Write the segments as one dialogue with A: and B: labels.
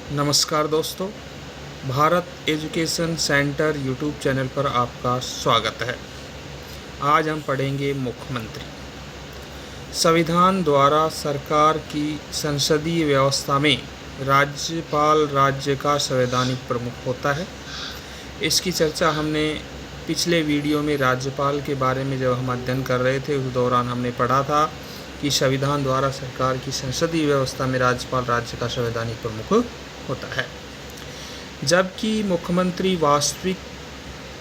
A: नमस्कार दोस्तों, Bharat education centre YouTube channel पर आपका स्वागत है। आज हम पढ़ेंगे मुख्यमंत्री। संविधान द्वारा सरकार की संसदीय व्यवस्था में राज्यपाल राज्य का संवैधानिक प्रमुख होता है। इसकी चर्चा हमने पिछले वीडियो में राज्यपाल के बारे में जब हम अध्ययन कर रहे थे उस दौरान हमने पढ़ा था कि संविधान द्वारा सरकार की संसदीय व्यवस्था में राज्यपाल राज्य का संवैधानिक प्रमुख होता है, जबकि मुख्यमंत्री वास्तविक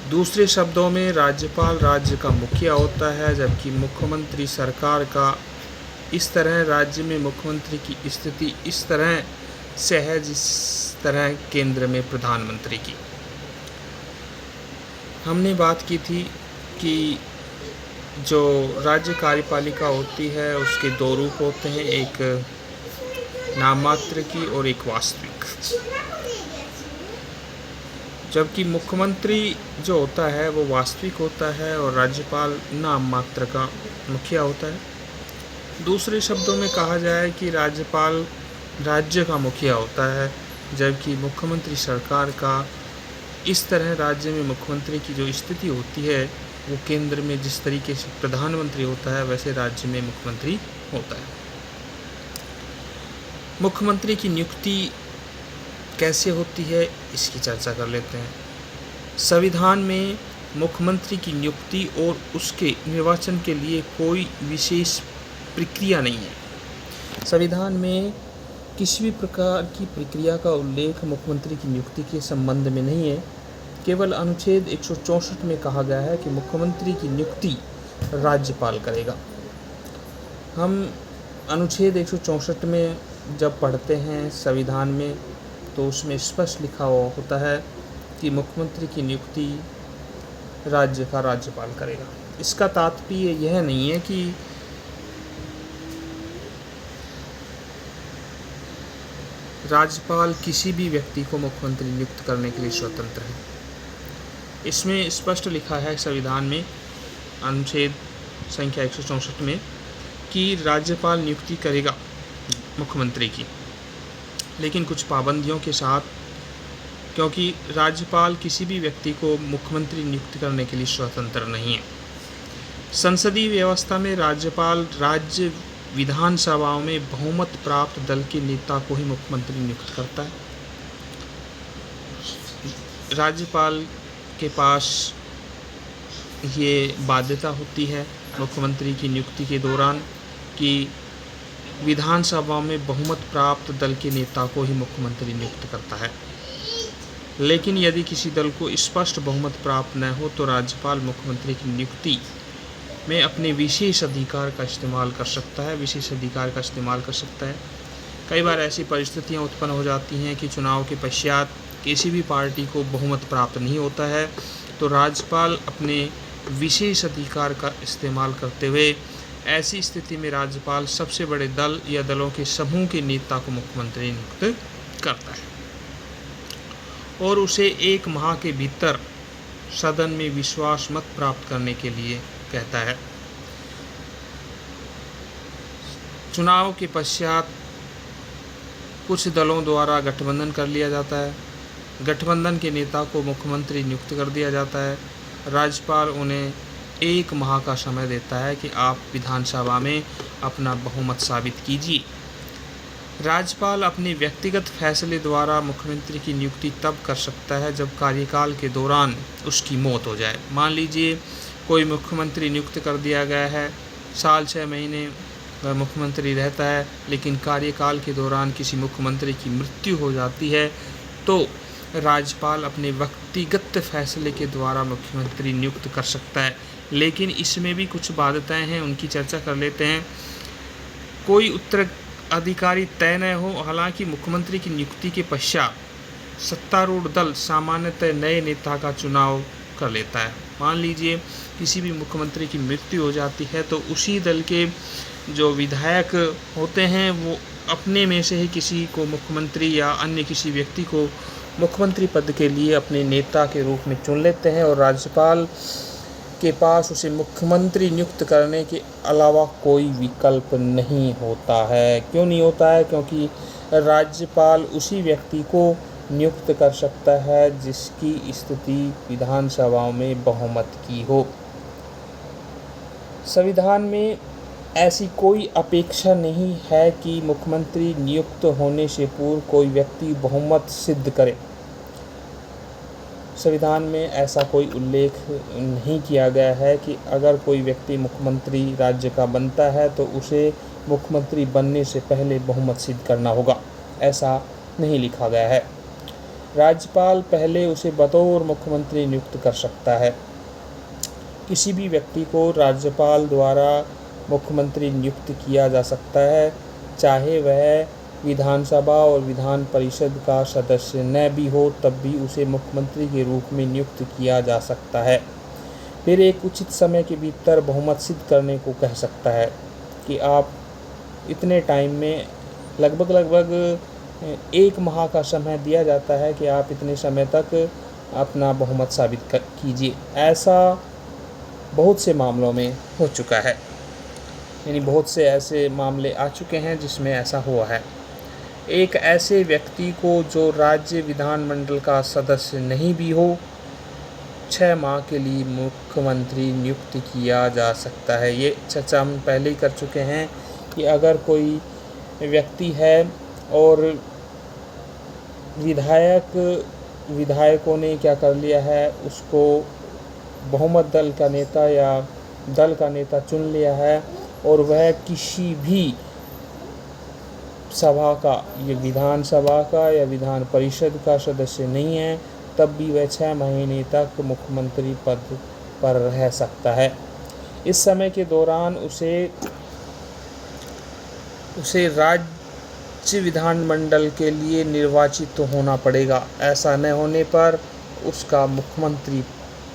A: दूसरे शब्दों में राज्यपाल राज्य का मुखिया होता है। जबकि मुख्यमंत्री सरकार का इस तरह राज्य में मुख्यमंत्री की स्थिति इस तरह से है जिस तरह केंद्र में प्रधानमंत्री की। हमने बात की थी कि जो राज्य कार्यपालिका होती है उसके दो रूप होते हैं, एक नाममात्र की और एक वास्तविक। जबकि मुख्यमंत्री जो होता है वो वास्तविक होता है और राज्यपाल नाममात्र का मुखिया होता है। दूसरे शब्दों में कहा जाए कि राज्यपाल राज्य का मुखिया होता है, जबकि मुख्यमंत्री सरकार का इस तरह राज्य में मुख्यमंत्री की जो स्थिति होती है वो केंद्र में जिस तरीके से प्रधानमंत्री होता है वैसे राज्य में मुख्यमंत्री होता है। मुख्यमंत्री की नियुक्ति कैसे होती है इसकी चर्चा कर लेते हैं। संविधान में मुख्यमंत्री की नियुक्ति और उसके निर्वाचन के लिए कोई विशेष प्रक्रिया नहीं है। संविधान में किसी भी प्रकार की प्रक्रिया का उल्लेख मुख्यमंत्री की नियुक्ति के संबंध में नहीं है। केवल अनुच्छेद 164 में कहा गया है कि मुख्यमंत्री की नियुक्ति राज्यपाल करेगा। हम अनुच्छेद 164 में जब पढ़ते हैं संविधान में तो उसमें स्पष्ट लिखा हुआ होता है कि मुख्यमंत्री की नियुक्ति राज्य का राज्यपाल करेगा। इसका तात्पर्य यह नहीं है कि राज्यपाल किसी भी व्यक्ति को मुख्यमंत्री नियुक्त करने के लिए स्वतंत्र है। इसमें स्पष्ट लिखा है संविधान में अनुच्छेद संख्या 164 में कि राज्यपाल नियुक्ति करेगा मुख्यमंत्री की, लेकिन कुछ पाबंदियों के साथ, क्योंकि राज्यपाल किसी भी व्यक्ति को मुख्यमंत्री नियुक्त करने के लिए स्वतंत्र नहीं है। संसदीय व्यवस्था में राज्यपाल राज्य विधानसभाओं में बहुमत प्राप्त दल के नेता को ही मुख्यमंत्री नियुक्त करता है। राज्यपाल के पास ये बाध्यता होती है मुख्यमंत्री की नियुक्ति के दौरान कि विधानसभा में बहुमत प्राप्त दल के नेता को ही मुख्यमंत्री नियुक्त करता है। लेकिन यदि किसी दल को स्पष्ट बहुमत प्राप्त न हो तो राज्यपाल मुख्यमंत्री की नियुक्ति में अपने विशेष अधिकार का इस्तेमाल कर सकता है। कई बार ऐसी परिस्थितियां उत्पन्न हो जाती हैं कि चुनाव के पश्चात किसी भी पार्टी को बहुमत प्राप्त नहीं होता है तो राज्यपाल अपने विशेष अधिकार का इस्तेमाल करते हुए ऐसी स्थिति में राज्यपाल सबसे बड़े दल या दलों के समूह के नेता को मुख्यमंत्री नियुक्त करता है और उसे 1 माह के भीतर सदन में विश्वास मत प्राप्त करने के लिए कहता है। चुनाव के पश्चात कुछ दलों द्वारा गठबंधन कर लिया जाता है। गठबंधन के नेता को मुख्यमंत्री नियुक्त कर दिया जाता है। राज्यपाल उन्हें 1 माह का समय देता है कि आप विधानसभा में अपना बहुमत साबित कीजिए। राज्यपाल अपने व्यक्तिगत फैसले द्वारा मुख्यमंत्री की नियुक्ति तब कर सकता है जब कार्यकाल के दौरान उसकी मौत हो जाए। मान लीजिए कोई मुख्यमंत्री नियुक्त कर दिया गया है, साल 6 महीने वह मुख्यमंत्री रहता है, लेकिन कार्यकाल के दौरान किसी मुख्यमंत्री की मृत्यु हो जाती है तो राज्यपाल अपने व्यक्तिगत फैसले के द्वारा मुख्यमंत्री नियुक्त कर सकता है। लेकिन इसमें भी कुछ बाध्यताएं हैं, उनकी चर्चा कर लेते हैं। कोई उत्तराधिकारी तय न हो। हालांकि मुख्यमंत्री की नियुक्ति के पश्चात सत्तारूढ़ दल सामान्यतः नए नेता का चुनाव कर लेता है। मान लीजिए किसी भी मुख्यमंत्री की मृत्यु हो जाती है तो उसी दल के जो विधायक होते हैं वो अपने में से ही किसी को मुख्यमंत्री या अन्य किसी व्यक्ति को मुख्यमंत्री पद के लिए अपने नेता के रूप में चुन लेते हैं और राज्यपाल के पास उसे मुख्यमंत्री नियुक्त करने के अलावा कोई विकल्प नहीं होता है। क्यों नहीं होता है? क्योंकि राज्यपाल उसी व्यक्ति को नियुक्त कर सकता है जिसकी स्थिति विधानसभाओं में बहुमत की हो। संविधान में ऐसी कोई अपेक्षा नहीं है कि मुख्यमंत्री नियुक्त होने से पूर्व कोई व्यक्ति बहुमत सिद्ध करे। संविधान में ऐसा कोई उल्लेख नहीं किया गया है कि अगर कोई व्यक्ति मुख्यमंत्री राज्य का बनता है तो उसे मुख्यमंत्री बनने से पहले बहुमत सिद्ध करना होगा, ऐसा नहीं लिखा गया है। राज्यपाल पहले उसे बतौर मुख्यमंत्री नियुक्त कर सकता है। किसी भी व्यक्ति को राज्यपाल द्वारा मुख्यमंत्री नियुक्त किया जा सकता है, चाहे वह विधानसभा और विधान परिषद का सदस्य न भी हो, तब भी उसे मुख्यमंत्री के रूप में नियुक्त किया जा सकता है। फिर एक उचित समय के भीतर बहुमत सिद्ध करने को कह सकता है कि आप इतने टाइम में लगभग 1 माह का समय दिया जाता है कि आप इतने समय तक अपना बहुमत साबित कीजिए। ऐसा बहुत से मामलों में हो चुका है, यानी बहुत से ऐसे मामले आ चुके हैं जिसमें ऐसा हुआ है। एक ऐसे व्यक्ति को जो राज्य विधानमंडल का सदस्य नहीं भी हो, 6 माह के लिए मुख्यमंत्री नियुक्त किया जा सकता है। ये चर्चा हम पहले ही कर चुके हैं कि अगर कोई व्यक्ति है और विधायकों ने क्या कर लिया है, उसको बहुमत दल का नेता या दल का नेता चुन लिया है और वह किसी भी सभा का, ये विधानसभा का या विधान परिषद का सदस्य नहीं है, तब भी वह 6 महीने तक मुख्यमंत्री पद पर रह सकता है। इस समय के दौरान उसे राज्य विधानमंडल के लिए निर्वाचित तो होना पड़ेगा। ऐसा न होने पर उसका मुख्यमंत्री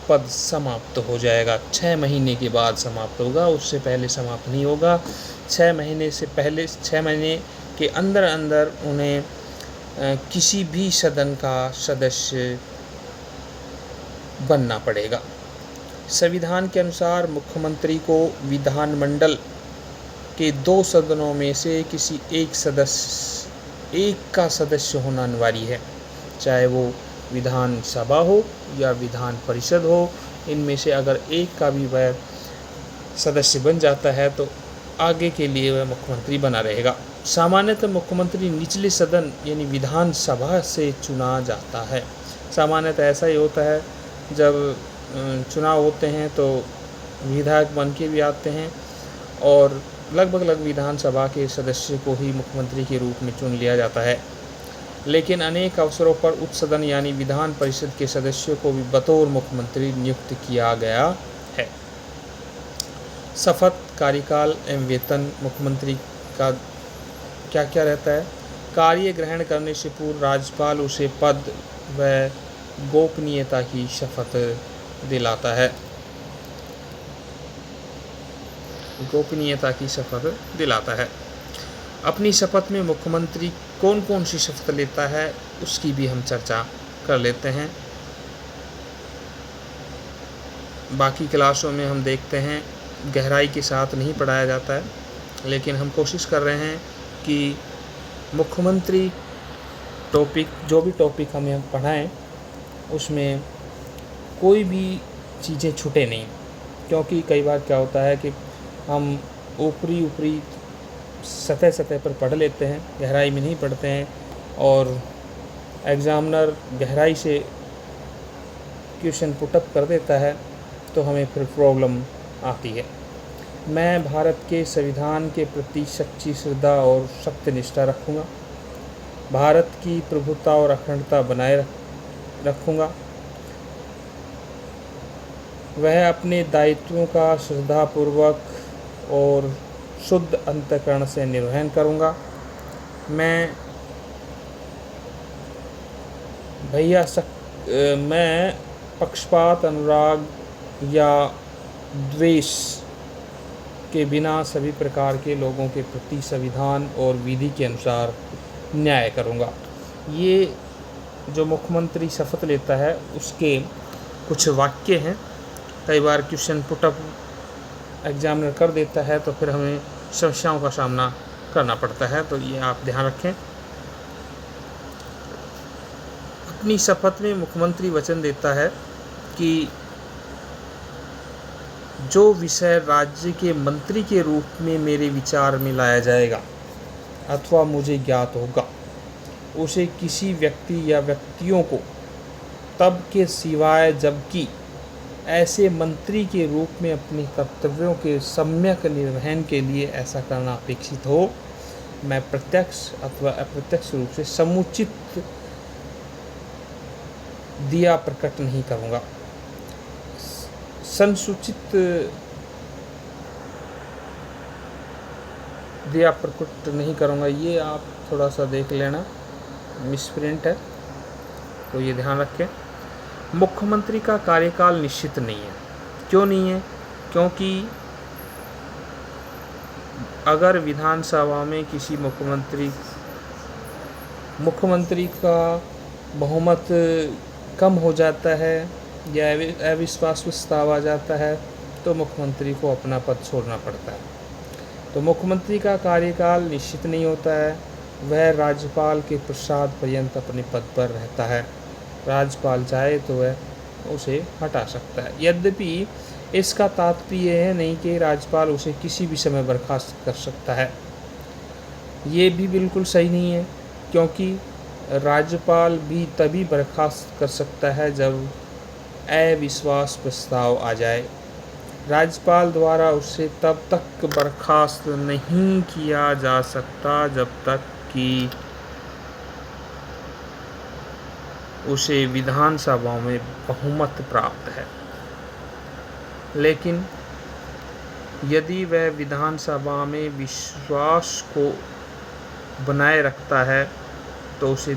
A: पद समाप्त हो जाएगा। 6 महीने के बाद समाप्त होगा, उससे पहले समाप्त नहीं होगा। 6 महीने से पहले, 6 महीने के अंदर उन्हें किसी भी सदन का सदस्य बनना पड़ेगा। संविधान के अनुसार मुख्यमंत्री को विधानमंडल के 2 सदनों में से किसी एक का सदस्य होना अनिवार्य है, चाहे वो विधानसभा हो या विधान परिषद हो। इनमें से अगर एक का भी वह सदस्य बन जाता है तो आगे के लिए वह मुख्यमंत्री बना रहेगा। सामान्यतः मुख्यमंत्री निचले सदन यानी विधानसभा से चुना जाता है। सामान्यतः ऐसा ही होता है, जब चुनाव होते हैं तो विधायक बन के भी आते हैं और लगभग विधानसभा के सदस्य को ही मुख्यमंत्री के रूप में चुन लिया जाता है। लेकिन अनेक अवसरों पर उच्च सदन यानी विधान परिषद के सदस्यों को भी बतौर मुख्यमंत्री नियुक्त किया गया है। शपथ, कार्यकाल एवं वेतन मुख्यमंत्री का क्या क्या रहता है। कार्य ग्रहण करने से पूर्व राज्यपाल उसे पद व गोपनीयता की शपथ दिलाता है। गोपनीयता की शपथ दिलाता है। अपनी शपथ में मुख्यमंत्री कौन कौन सी शपथ लेता है उसकी भी हम चर्चा कर लेते हैं। बाकी क्लासों में हम देखते हैं गहराई के साथ नहीं पढ़ाया जाता है, लेकिन हम कोशिश कर रहे हैं कि मुख्यमंत्री टॉपिक, जो भी टॉपिक हमें पढ़ाएं उसमें कोई भी चीज़ें छूटे नहीं। क्योंकि कई बार क्या होता है कि हम ऊपरी सतह पर पढ़ लेते हैं, गहराई में नहीं पढ़ते हैं और एग्ज़ामिनर गहराई से क्वेश्चन पुटअप कर देता है तो हमें फिर प्रॉब्लम आती है। मैं भारत के संविधान के प्रति सच्ची श्रद्धा और सत्यनिष्ठा रखूँगा। भारत की प्रभुता और अखंडता बनाए रखूँगा। वह अपने दायित्वों का श्रद्धापूर्वक और शुद्ध अंतःकरण से निर्वहन करूँगा। मैं पक्षपात, अनुराग या द्वेष के बिना सभी प्रकार के लोगों के प्रति संविधान और विधि के अनुसार न्याय करूँगा। ये जो मुख्यमंत्री शपथ लेता है उसके कुछ वाक्य हैं। कई बार क्वेश्चन पुटअप एग्जामिनर कर देता है तो फिर हमें समस्याओं का सामना करना पड़ता है, तो ये आप ध्यान रखें। अपनी शपथ में मुख्यमंत्री वचन देता है कि जो विषय राज्य के मंत्री के रूप में मेरे विचार में लाया जाएगा अथवा मुझे ज्ञात होगा, उसे किसी व्यक्ति या व्यक्तियों को तब के सिवाय जबकि ऐसे मंत्री के रूप में अपने कर्तव्यों के सम्यक निर्वहन के लिए ऐसा करना अपेक्षित हो, मैं प्रत्यक्ष अथवा अप्रत्यक्ष रूप से समुचित दिया प्रकट नहीं करूँगा। संसूचित दिया प्रकट नहीं करूँगा, ये आप थोड़ा सा देख लेना, मिसप्रिंट है, तो ये ध्यान रखें। मुख्यमंत्री का कार्यकाल निश्चित नहीं है। क्यों नहीं है? क्योंकि अगर विधानसभा में किसी मुख्यमंत्री का बहुमत कम हो जाता है या अविश्वास प्रस्ताव आ जाता है तो मुख्यमंत्री को अपना पद छोड़ना पड़ता है। तो मुख्यमंत्री का कार्यकाल निश्चित नहीं होता है, वह राज्यपाल के प्रसाद पर्यंत अपने पद पर रहता है। राज्यपाल चाहे तो वह उसे हटा सकता है। यद्यपि इसका तात्पर्य यह नहीं कि राज्यपाल उसे किसी भी समय बर्खास्त कर सकता है। ये भी बिल्कुल सही नहीं है, क्योंकि राज्यपाल भी तभी बर्खास्त कर सकता है जब अविश्वास प्रस्ताव आ जाए। राज्यपाल द्वारा उसे तब तक बर्खास्त नहीं किया जा सकता जब तक कि उसे विधानसभा में बहुमत प्राप्त है। लेकिन यदि वह विधानसभा में विश्वास को बनाए रखता है तो उसे,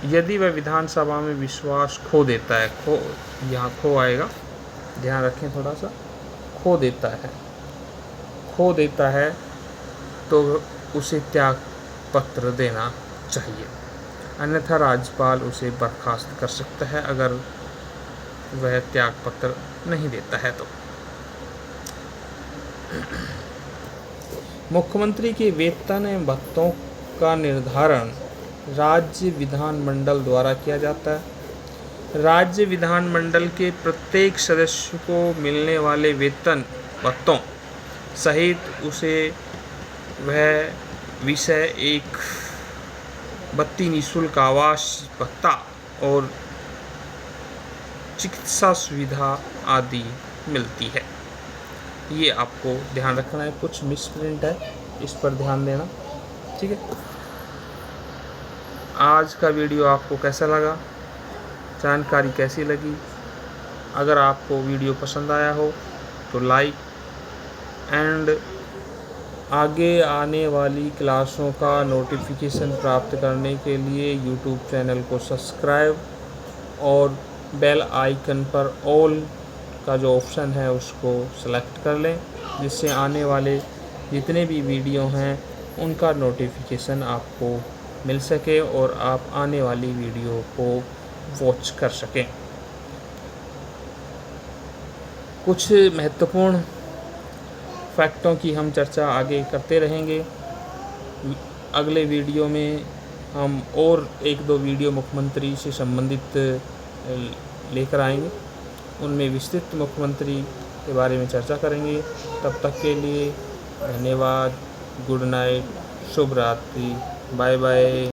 A: यदि वह विधानसभा में विश्वास खो देता है, यहाँ खो आएगा, ध्यान रखें थोड़ा सा, खो देता है तो उसे त्याग पत्र देना चाहिए, अन्यथा राज्यपाल उसे बर्खास्त कर सकता है अगर वह त्याग पत्र नहीं देता है तो। मुख्यमंत्री के वेतन एवं भत्तों का निर्धारण राज्य विधानमंडल द्वारा किया जाता है। राज्य विधानमंडल के प्रत्येक सदस्य को मिलने वाले वेतन भत्तों सहित उसे वह विषय एक भत्ती, निःशुल्क आवास भत्ता और चिकित्सा सुविधा आदि मिलती है। ये आपको ध्यान रखना है, कुछ मिसप्रिंट है, इस पर ध्यान देना, ठीक है। आज का वीडियो आपको कैसा लगा, जानकारी कैसी लगी? अगर आपको वीडियो पसंद आया हो तो लाइक एंड आगे आने वाली क्लासों का नोटिफिकेशन प्राप्त करने के लिए YouTube चैनल को सब्सक्राइब और बेल आइकन पर ऑल का जो ऑप्शन है उसको सेलेक्ट कर लें, जिससे आने वाले जितने भी वीडियो हैं उनका नोटिफिकेशन आपको मिल सके और आप आने वाली वीडियो को वॉच कर सकें। कुछ महत्वपूर्ण फैक्टों की हम चर्चा आगे करते रहेंगे। अगले वीडियो में हम और एक दो वीडियो मुख्यमंत्री से संबंधित लेकर आएंगे, उनमें विस्तृत मुख्यमंत्री के बारे में चर्चा करेंगे। तब तक के लिए धन्यवाद, गुड नाइट, शुभ रात्रि, बाय बाय।